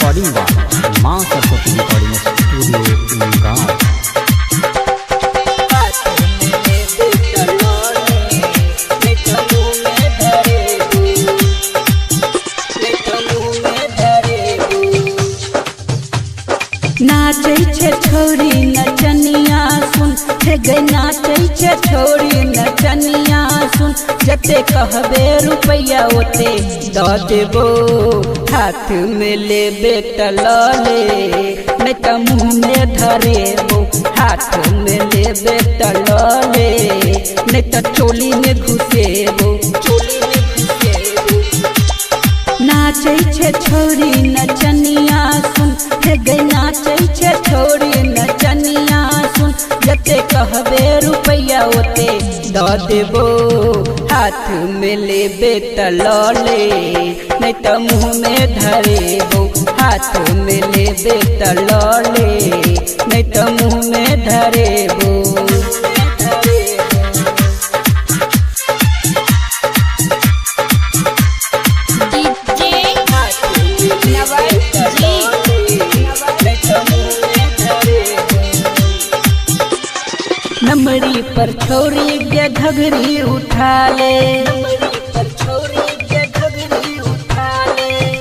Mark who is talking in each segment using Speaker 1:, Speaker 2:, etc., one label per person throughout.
Speaker 1: Recording by मां Saraswati recording studio गाँव।
Speaker 2: नाचै छे छोरी नचनिया सुन हे गई, नाचै छे छोरी नचनिया सुन, जते कहबे रुपया ओते द देबो, हाथ में लेबे त ल ले नहीं त मुँह में धरेबो, हाथ में लेबे त ल ले नहीं त चोली में घुसेबो, चोली में घुसेबो। नाचै छे छोरी नचनिया सुन हे गई, नाचै छे छोरी नचनिया सुन, जते कहबे रुपया ओते द देबो, हाथ में लेबे त ल ले नहीं त मुँह में धरेबो, हाथ में लेबे त ल ले नहीं त मुँह में धरेबो। नमरी पर छोरी के घघरी उठा ले,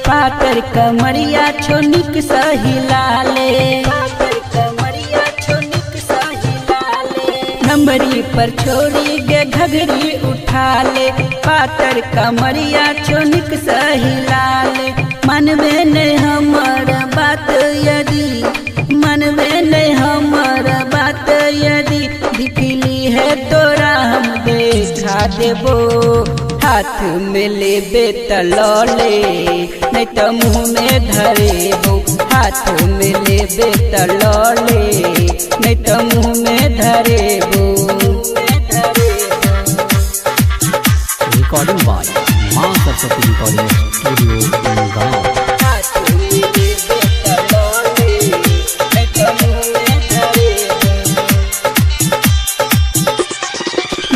Speaker 2: पातर कमरिया छोनिक सहिला ले, नमरी पर छोरी के घघरी उठा ले, पातर कमरिया छोनिक सहिला ले। मन में नहीं हमर बात यदि, मन में नहीं हमर बात यदि दिखली है तोरा हम देखा देबो, हाथ में लेबे त ल ले नहीं त मुँह में धरेबो, हाथ में लेबे त ल ले नहीं त मुँह में धरेबो।
Speaker 1: रिकॉर्डिंग बाय मां सरस्वती रिकॉर्डिंग स्टूडियो गाँव।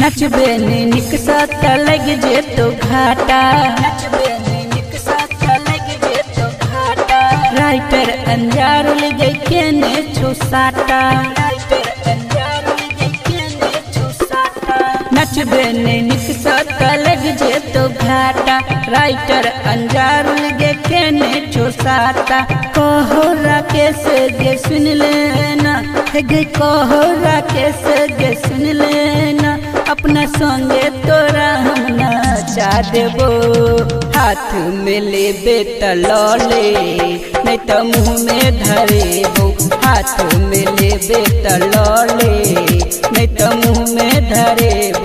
Speaker 2: नचबे नहीं निक साथ लग जे तो घाटा, नचबे नहीं निक साथ लग जे तो घाटा, राइटर अंजार लगे केने छो साटा, राइटर अंजार लगे केने छो साटा, नचबे नहीं निक साथ लग जे तो घाटा, राइटर अंजार लगे केने छो साटा। कहो राकेश गे सुन लेना हे गे, कहो राकेश गे सुन लेना, अपना संगे तोरा हम नचा देबो, हाथ में लेबे त ल ले नहीं त मुँह में धरेबो, हाथ में लेबे त ल ले नहीं त मुँह में धरेबो।